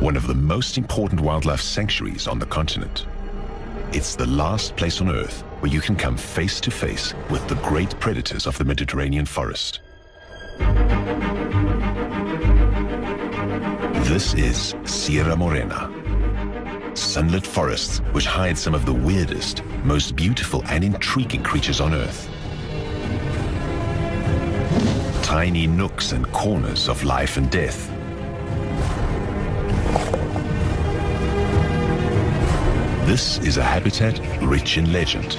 one of the most important wildlife sanctuaries on the continent. It's the last place on Earth where you can come face to face with the great predators of the Mediterranean forest. This is Sierra Morena, sunlit forests which hide some of the weirdest, most beautiful and intriguing creatures on Earth. Tiny nooks and corners of life and death. This is a habitat rich in legend.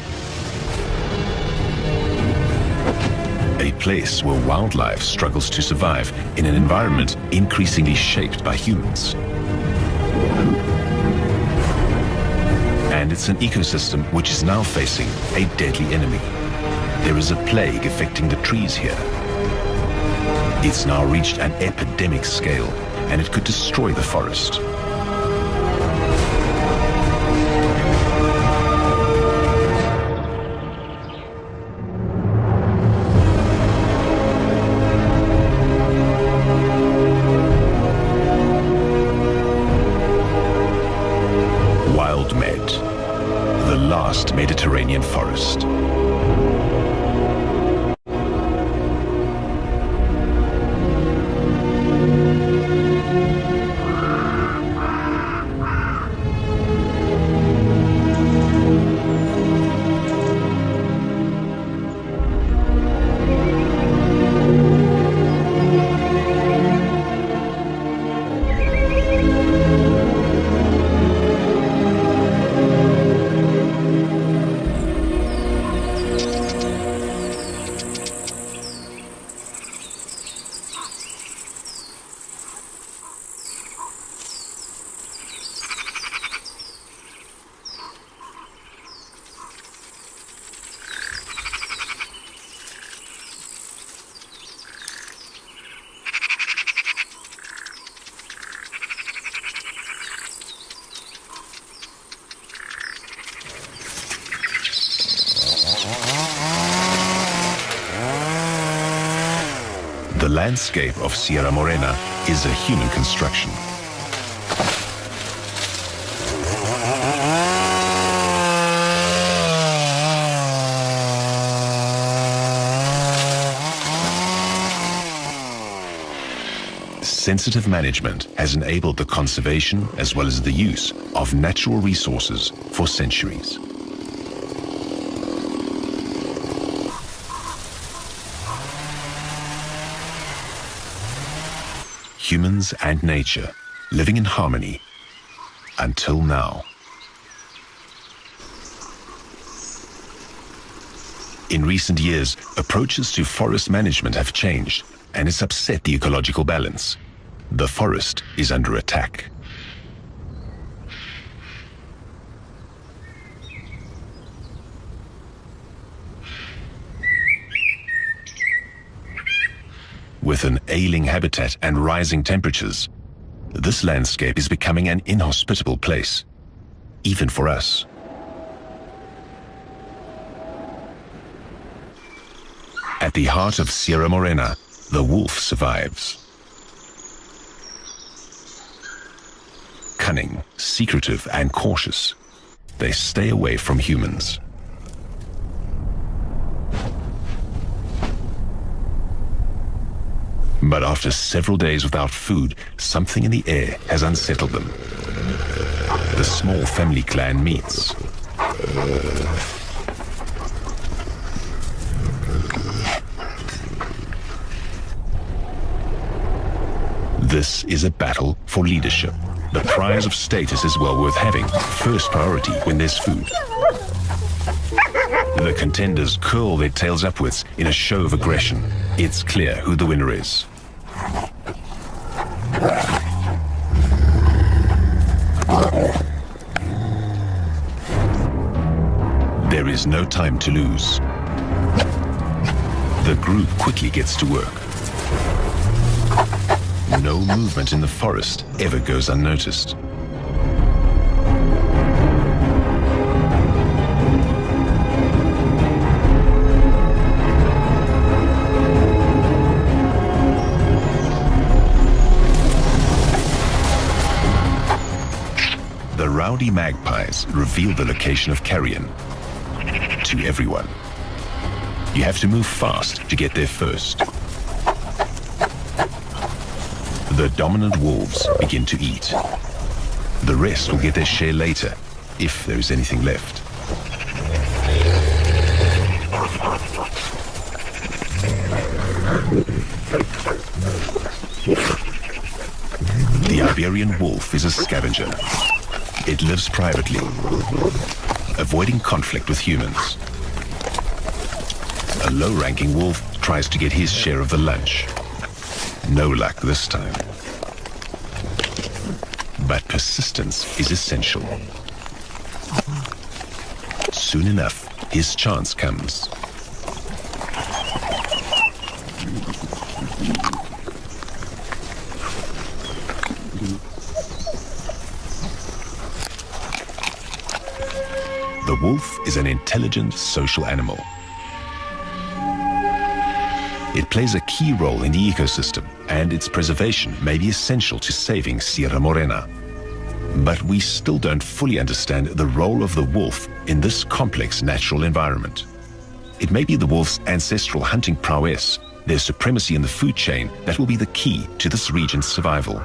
A place where wildlife struggles to survive in an environment increasingly shaped by humans. And it's an ecosystem which is now facing a deadly enemy. There is a plague affecting the trees here. It's now reached an epidemic scale, and it could destroy the forest. The last Mediterranean forest. The landscape of Sierra Morena is a human construction. Sensitive management has enabled the conservation as well as the use of natural resources for centuries. Humans and nature living in harmony until now. In recent years, approaches to forest management have changed, and it's upset the ecological balance. The forest is under attack. With an ailing habitat and rising temperatures, this landscape is becoming an inhospitable place, even for us. At the heart of Sierra Morena, the wolf survives. Cunning, secretive, and cautious, they stay away from humans. But after several days without food, something in the air has unsettled them. The small family clan meets. This is a battle for leadership. The prize of status is well worth having. First priority when there's food. The contenders curl their tails upwards in a show of aggression. It's clear who the winner is. There is no time to lose. The group quickly gets to work. No movement in the forest ever goes unnoticed. rowdy magpies reveal the location of carrion to everyone. You have to move fast to get there first. The dominant wolves begin to eat. The rest will get their share later, if there is anything left. The Iberian wolf is a scavenger. It lives privately, avoiding conflict with humans. A low-ranking wolf tries to get his share of the lunch. No luck this time. But persistence is essential. Soon enough, his chance comes. The wolf is an intelligent social animal. It plays a key role in the ecosystem, and its preservation may be essential to saving Sierra Morena. But we still don't fully understand the role of the wolf in this complex natural environment. It may be the wolf's ancestral hunting prowess, their supremacy in the food chain, that will be the key to this region's survival.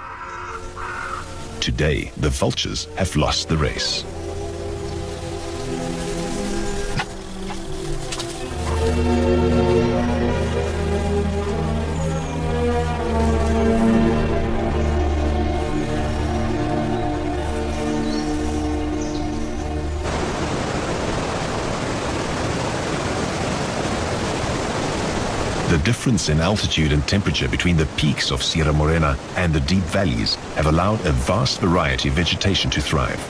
Today, the vultures have lost the race. The difference in altitude and temperature between the peaks of Sierra Morena and the deep valleys have allowed a vast variety of vegetation to thrive.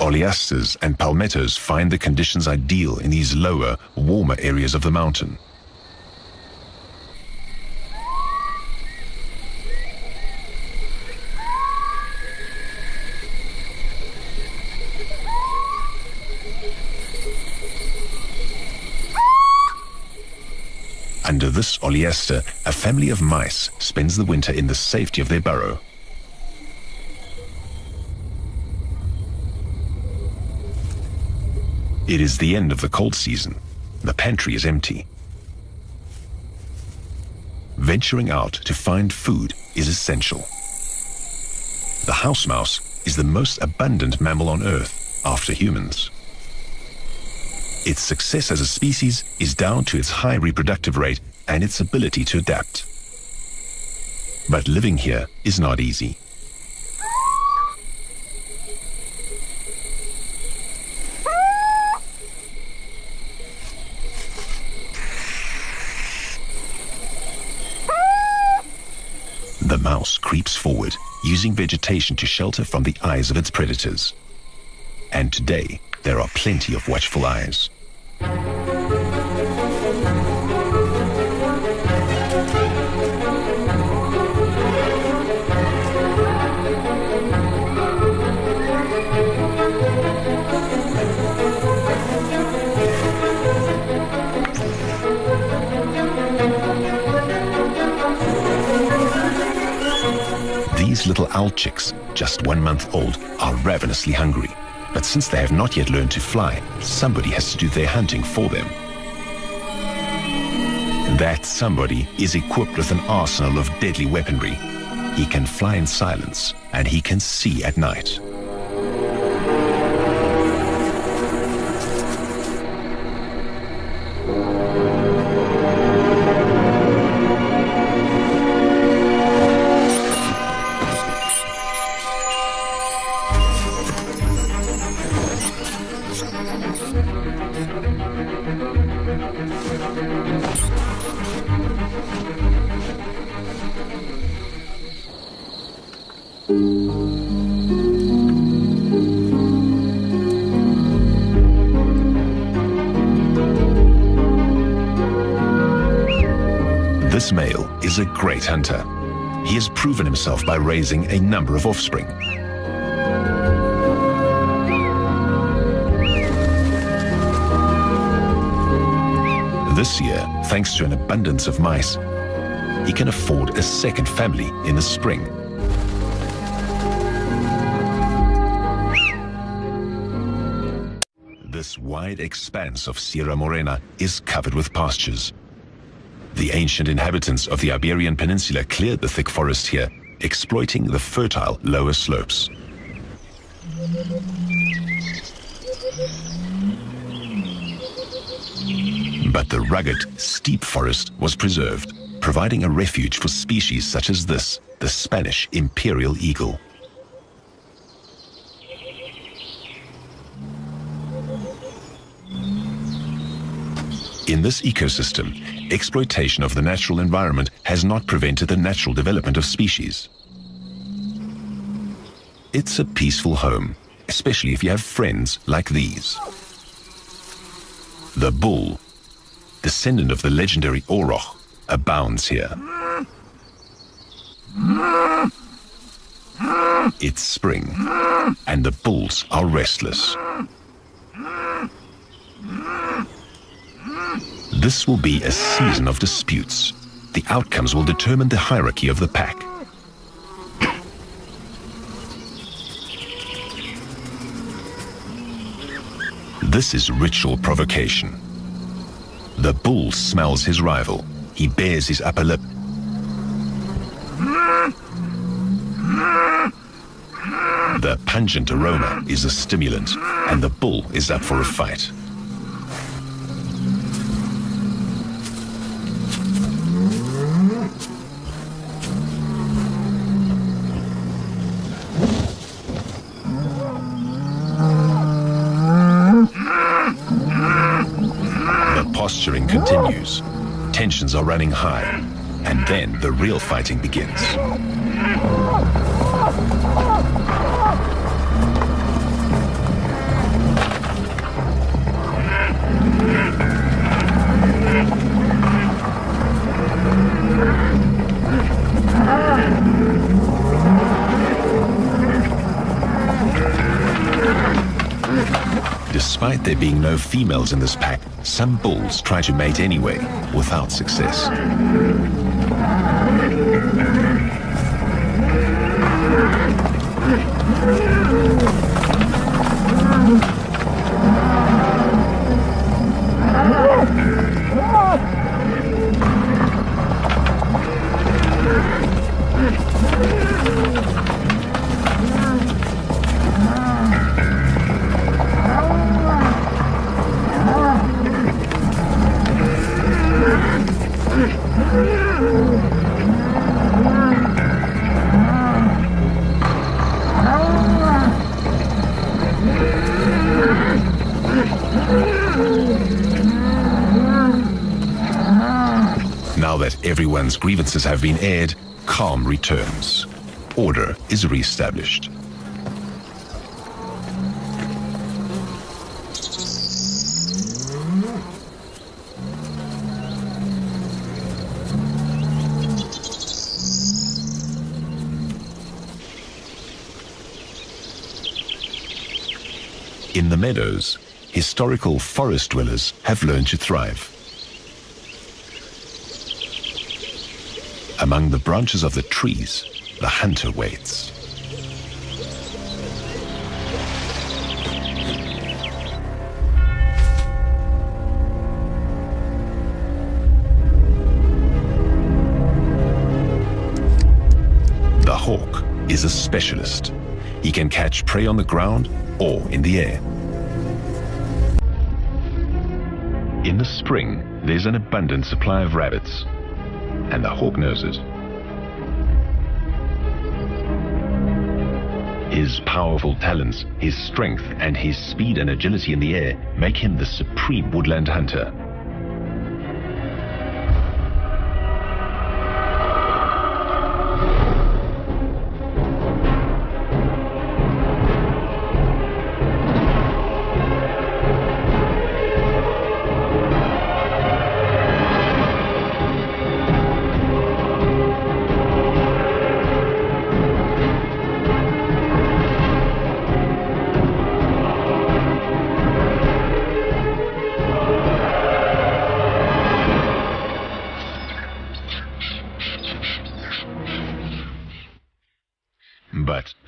Oleasters and palmettos find the conditions ideal in these lower, warmer areas of the mountain. Under this oleaster, a family of mice spends the winter in the safety of their burrow. It is the end of the cold season. The pantry is empty. Venturing out to find food is essential. The house mouse is the most abundant mammal on Earth after humans. Its success as a species is down to its high reproductive rate and its ability to adapt. But living here is not easy. The mouse creeps forward, using vegetation to shelter from the eyes of its predators. And today, there are plenty of watchful eyes. These little owl chicks, just 1 month old, are ravenously hungry. But since they have not yet learned to fly, somebody has to do their hunting for them. That somebody is equipped with an arsenal of deadly weaponry. He can fly in silence, and he can see at night. This male is a great hunter. He has proven himself by raising a number of offspring. This year, thanks to an abundance of mice. He can afford a second family in the spring. This wide expanse of Sierra Morena is covered with pastures. The ancient inhabitants of the Iberian Peninsula cleared the thick forest here, exploiting the fertile lower slopes. But the rugged, steep forest was preserved, providing a refuge for species such as this, the Spanish imperial eagle. In this ecosystem, exploitation of the natural environment has not prevented the natural development of species. It's a peaceful home, especially if you have friends like these. The bull, descendant of the legendary Auroch, abounds here. It's spring, and the bulls are restless. This will be a season of disputes. The outcomes will determine the hierarchy of the pack. This is ritual provocation. The bull smells his rival. He bares his upper lip. The pungent aroma is a stimulant, and the bull is up for a fight. Posturing continues. Tensions are running high, and then the real fighting begins. Despite there being no females in this pack, some bulls try to mate anyway, without success. Now that everyone's grievances have been aired, calm returns. Order is re-established. In the meadows, historical forest dwellers have learned to thrive. Among the branches of the trees, the hunter waits. The hawk is a specialist. He can catch prey on the ground or in the air. In the spring, there's an abundant supply of rabbits, and the hawk knows it. His powerful talents, his strength, and his speed and agility in the air make him the supreme woodland hunter.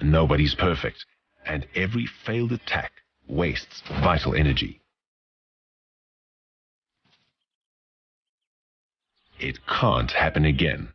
Nobody's perfect, and every failed attack wastes vital energy. It can't happen again.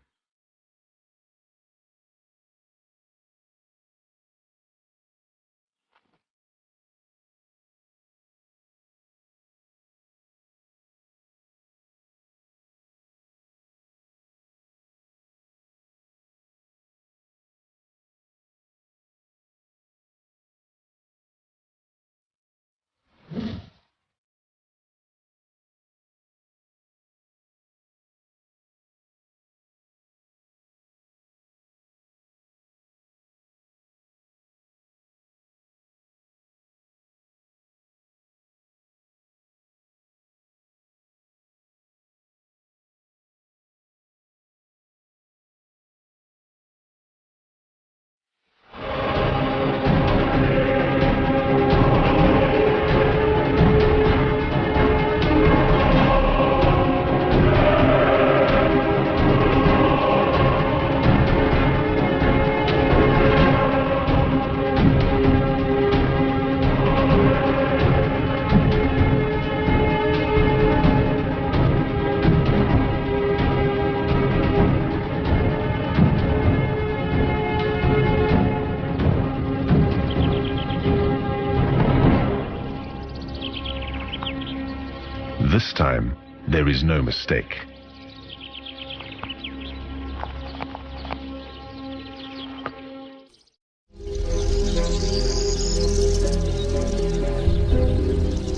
This time, there is no mistake.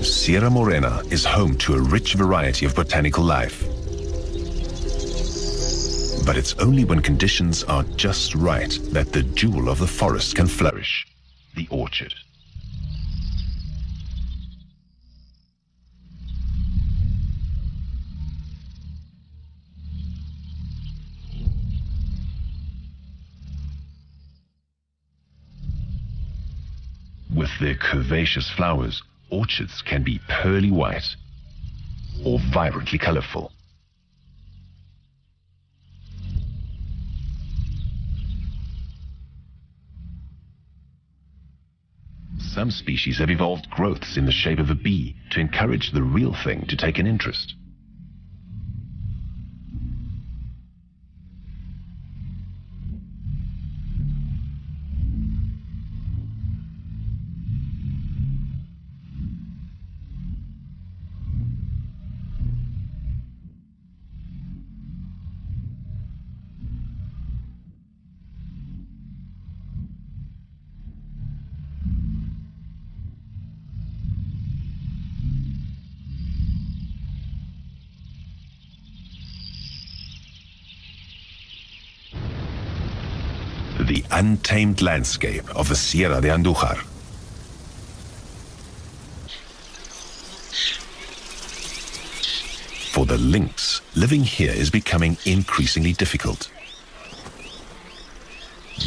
Sierra Morena is home to a rich variety of botanical life. But it's only when conditions are just right that the jewel of the forest can flourish, the orchard. With their curvaceous flowers, orchids can be pearly white or vibrantly colorful. Some species have evolved growths in the shape of a bee to encourage the real thing to take an interest. The untamed landscape of the Sierra de Andújar. For the lynx, living here is becoming increasingly difficult.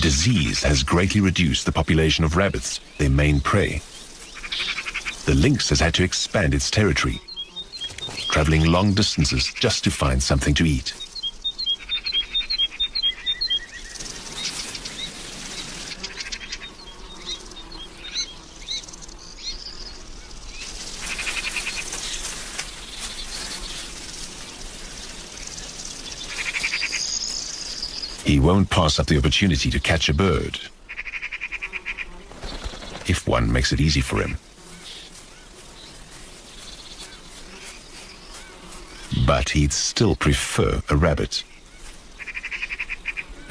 Disease has greatly reduced the population of rabbits, their main prey. The lynx has had to expand its territory, traveling long distances just to find something to eat. He won't pass up the opportunity to catch a bird, if one makes it easy for him. But he'd still prefer a rabbit.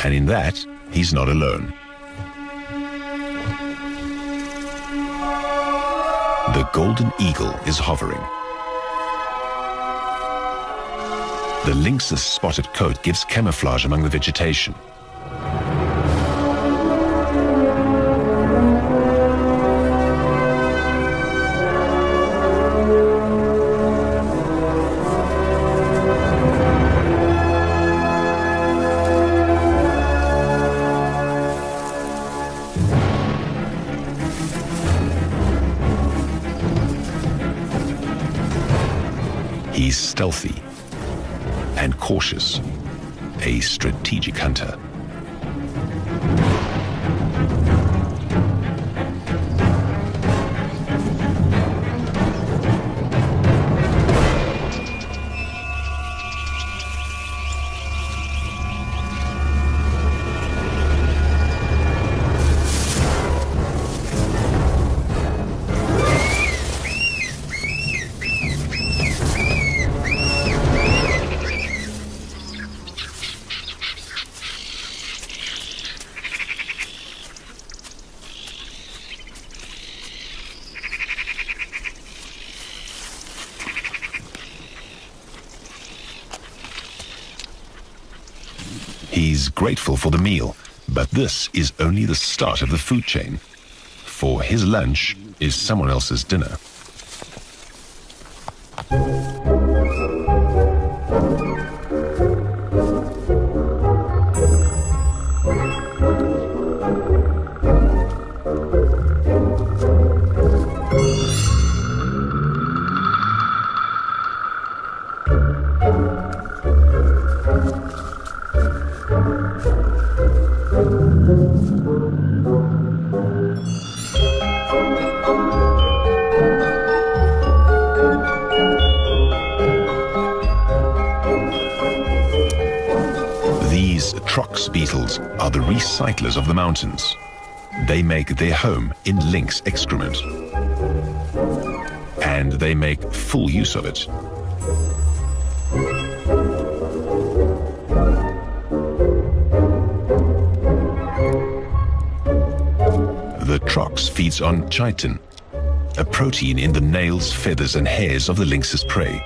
And in that, he's not alone. The golden eagle is hovering. The lynx's spotted coat gives camouflage among the vegetation. He's stealthy and cautious, a strategic hunter. He's grateful for the meal, but this is only the start of the food chain. For his lunch is someone else's dinner. These trox beetles are the recyclers of the mountains. They make their home in lynx excrement. And they make full use of it. The trox feeds on chitin, a protein in the nails, feathers and hairs of the lynx's prey.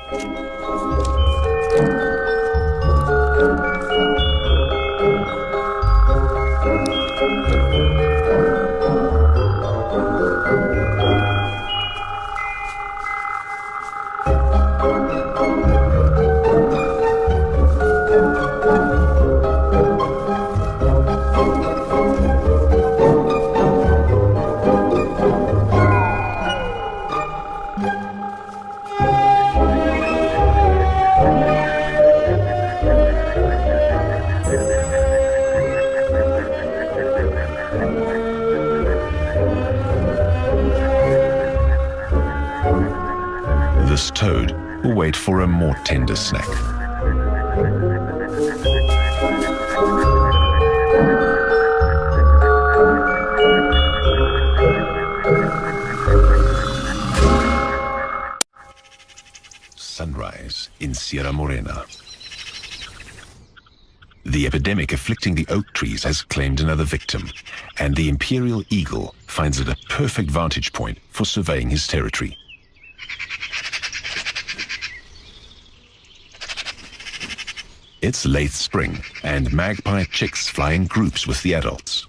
This toad will wait for a more tender snack. Sunrise in Sierra Morena. The epidemic afflicting the oak trees has claimed another victim, and the imperial eagle finds it a perfect vantage point for surveying his territory. It's late spring, and magpie chicks fly in groups with the adults.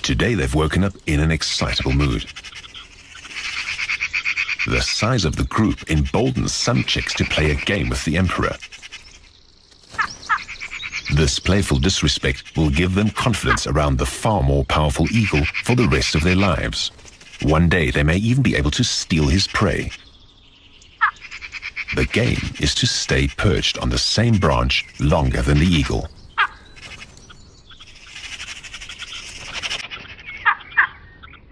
Today they've woken up in an excitable mood. The size of the group emboldens some chicks to play a game with the emperor. This playful disrespect will give them confidence around the far more powerful eagle for the rest of their lives. One day they may even be able to steal his prey. The game is to stay perched on the same branch longer than the eagle.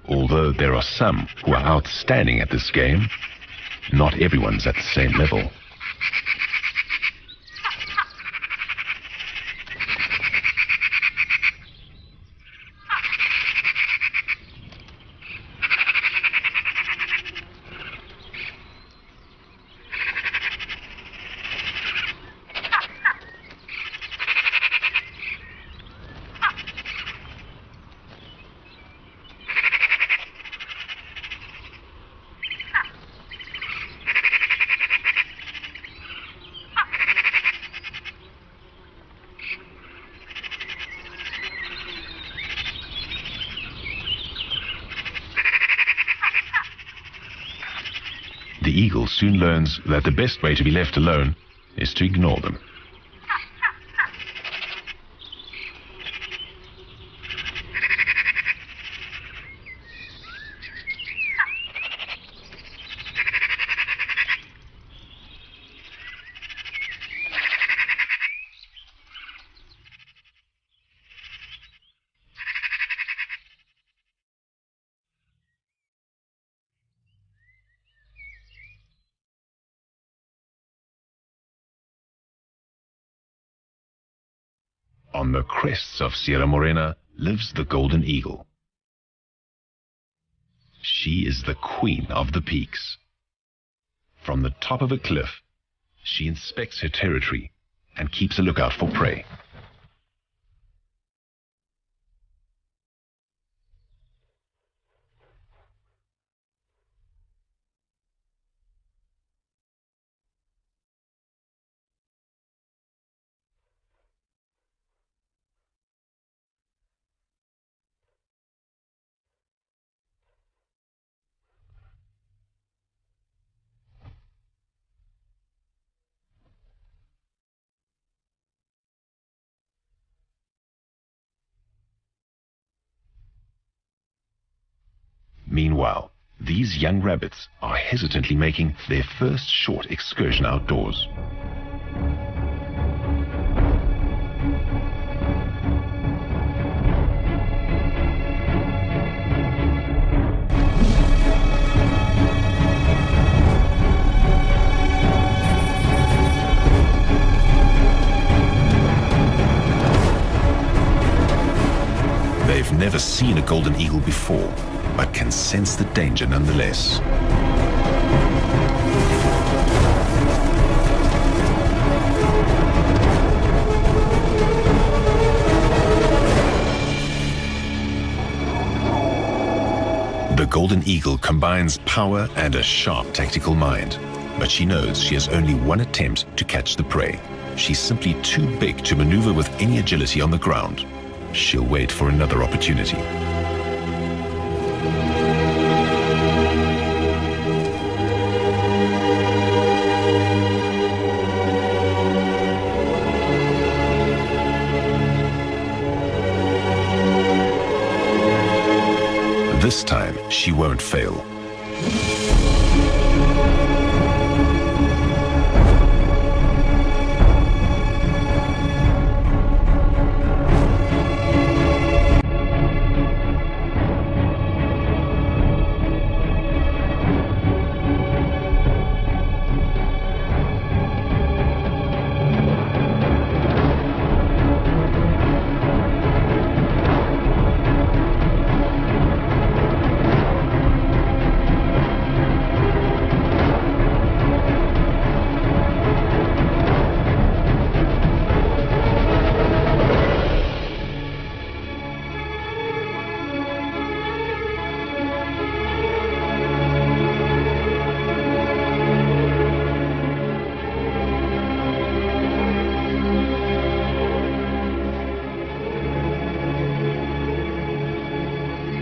Although there are some who are outstanding at this game, not everyone's at the same level. The eagle soon learns that the best way to be left alone is to ignore them. On the crests of Sierra Morena lives the golden eagle. She is the queen of the peaks. From the top of a cliff, she inspects her territory and keeps a lookout for prey. Meanwhile, these young rabbits are hesitantly making their first short excursion outdoors. They've never seen a golden eagle before, but can sense the danger nonetheless. The golden eagle combines power and a sharp tactical mind, but she knows she has only one attempt to catch the prey. She's simply too big to maneuver with any agility on the ground. She'll wait for another opportunity. This time, she won't fail.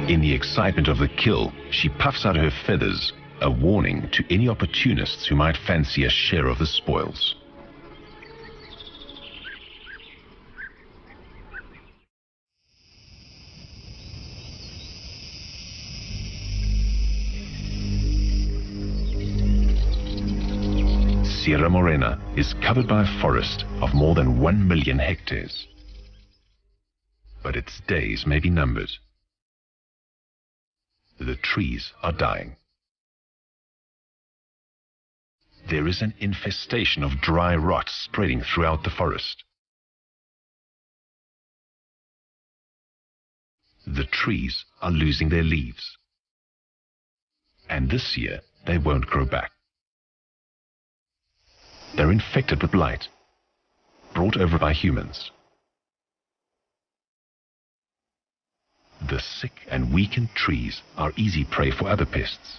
In the excitement of the kill, she puffs out her feathers, a warning to any opportunists who might fancy a share of the spoils. Sierra Morena is covered by a forest of more than 1 million hectares. But its days may be numbered. The trees are dying. There is an infestation of dry rot spreading throughout the forest. The trees are losing their leaves. And this year, they won't grow back. They're infected with blight, brought over by humans. The sick and weakened trees are easy prey for other pests.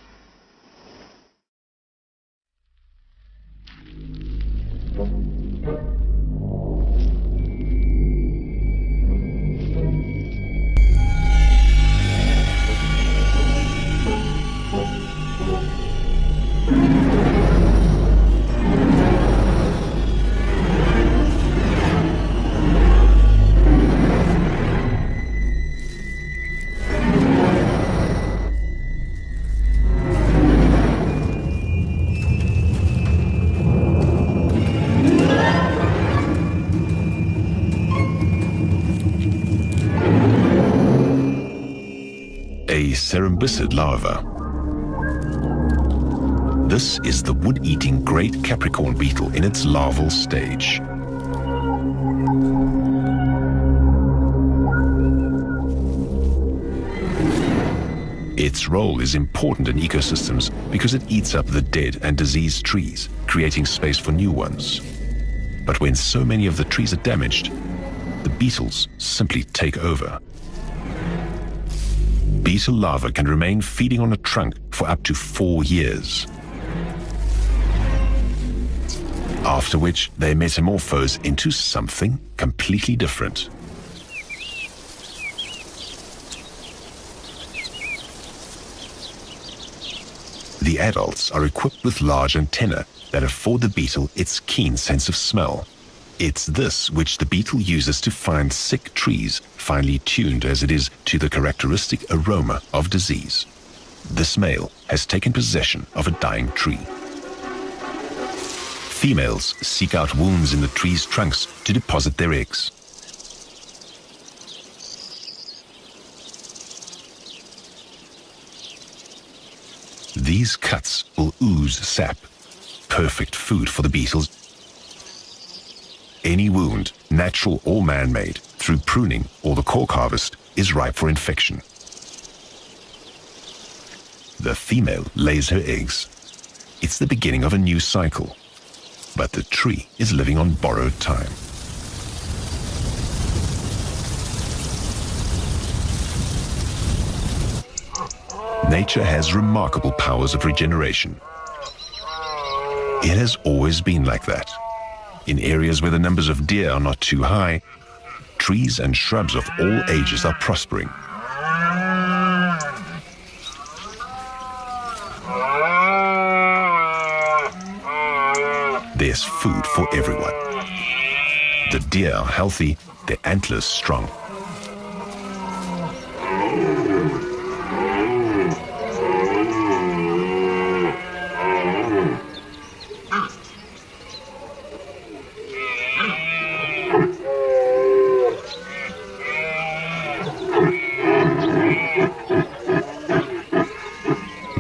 A cerambycid larva. This is the wood-eating great Capricorn beetle in its larval stage. Its role is important in ecosystems because it eats up the dead and diseased trees, creating space for new ones. But when so many of the trees are damaged, the beetles simply take over. Beetle larvae can remain feeding on a trunk for up to 4 years. After which, they metamorphose into something completely different. The adults are equipped with large antennae that afford the beetle its keen sense of smell. It's this which the beetle uses to find sick trees, finely tuned as it is to the characteristic aroma of disease. This male has taken possession of a dying tree. Females seek out wounds in the tree's trunks to deposit their eggs. These cuts will ooze sap, perfect food for the beetles. Any wound, natural or man-made, through pruning or the cork harvest, is ripe for infection. The female lays her eggs. It's the beginning of a new cycle. But the tree is living on borrowed time. Nature has remarkable powers of regeneration. It has always been like that. In areas where the numbers of deer are not too high, trees and shrubs of all ages are prospering. There's food for everyone. The deer are healthy, their antlers strong.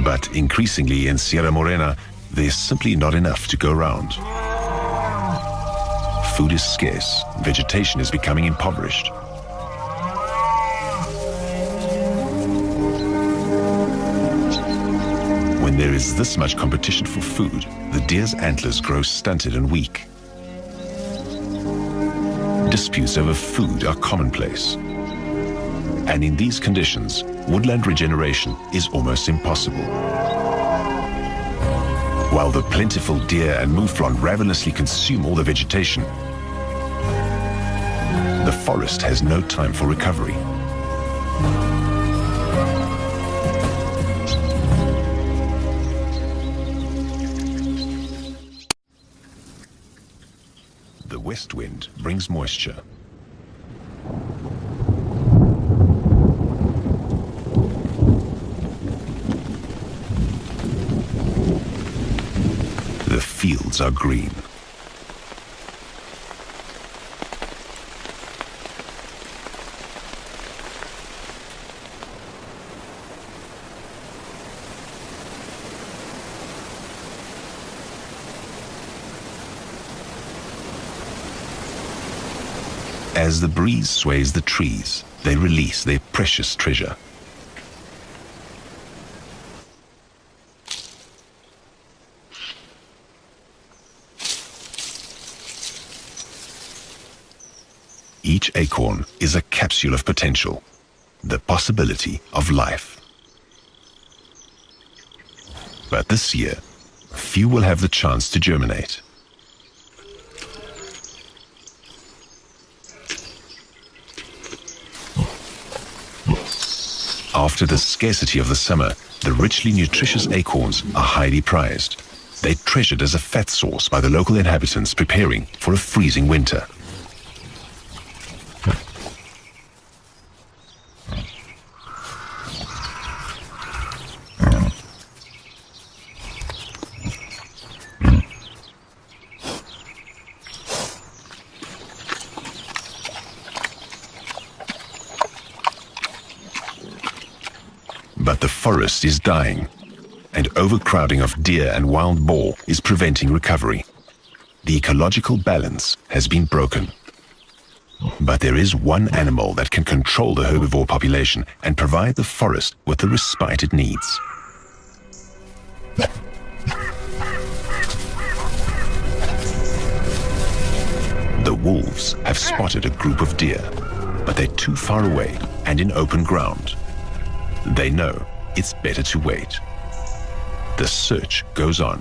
But increasingly in Sierra Morena, there's simply not enough to go round. Food is scarce, vegetation is becoming impoverished. When there is this much competition for food, the deer's antlers grow stunted and weak. Disputes over food are commonplace. And in these conditions, woodland regeneration is almost impossible. While the plentiful deer and mouflon ravenously consume all the vegetation, the forest has no time for recovery. The west wind brings moisture. The fields are green. As the breeze sways the trees, they release their precious treasure. Each acorn is a capsule of potential, the possibility of life. But this year, few will have the chance to germinate. After the scarcity of the summer, the richly nutritious acorns are highly prized. They're treasured as a fat source by the local inhabitants preparing for a freezing winter. But the forest is dying, and overcrowding of deer and wild boar is preventing recovery. The ecological balance has been broken. But there is one animal that can control the herbivore population and provide the forest with the respite it needs. The wolves have spotted a group of deer, but they're too far away and in open ground. They know it's better to wait. The search goes on.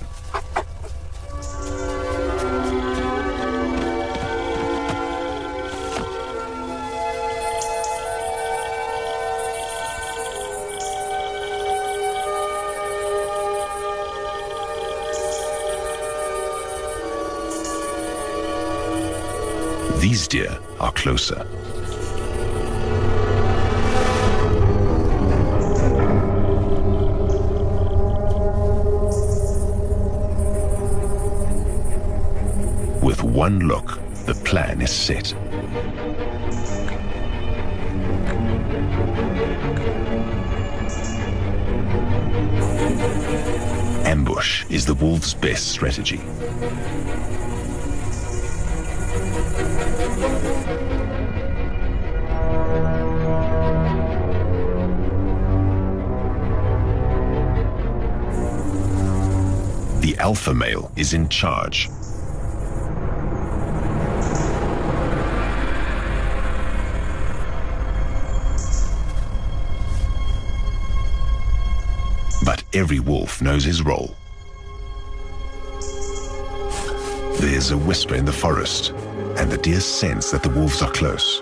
These deer are closer. one look, the plan is set. Ambush is the wolf's best strategy. The alpha male is in charge. But every wolf knows his role. There's a whisper in the forest, and the deer sense that the wolves are close.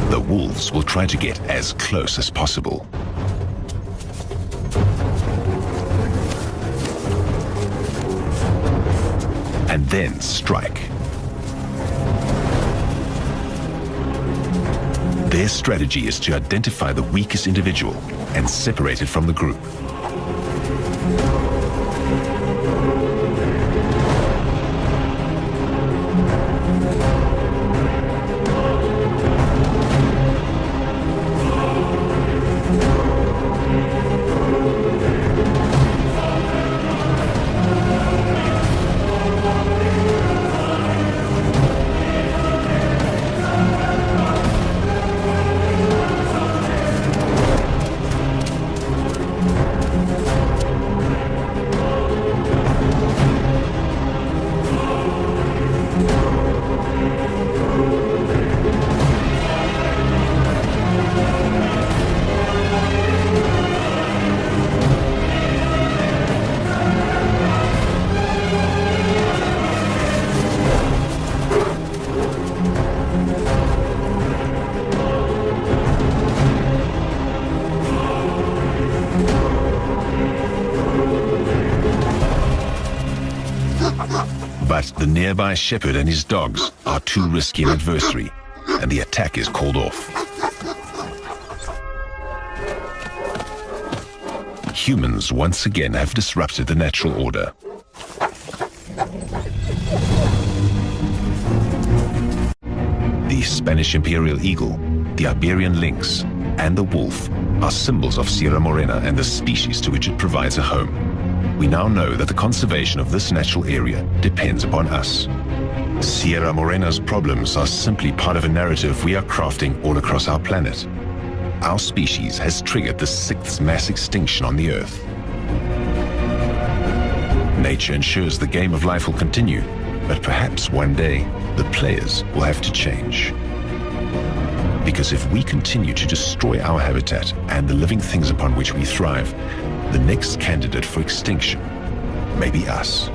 The wolves will try to get as close as possible. And then strike. Their strategy is to identify the weakest individual and separate it from the group. But the nearby shepherd and his dogs are too risky an adversary, and the attack is called off. Humans once again have disrupted the natural order. The Spanish imperial eagle, the Iberian lynx, and the wolf are symbols of Sierra Morena and the species to which it provides a home. We now know that the conservation of this natural area depends upon us. Sierra Morena's problems are simply part of a narrative we are crafting all across our planet. Our species has triggered the 6th mass extinction on the Earth. Nature ensures the game of life will continue, but perhaps one day the players will have to change. Because if we continue to destroy our habitat and the living things upon which we thrive, the next candidate for extinction may be us.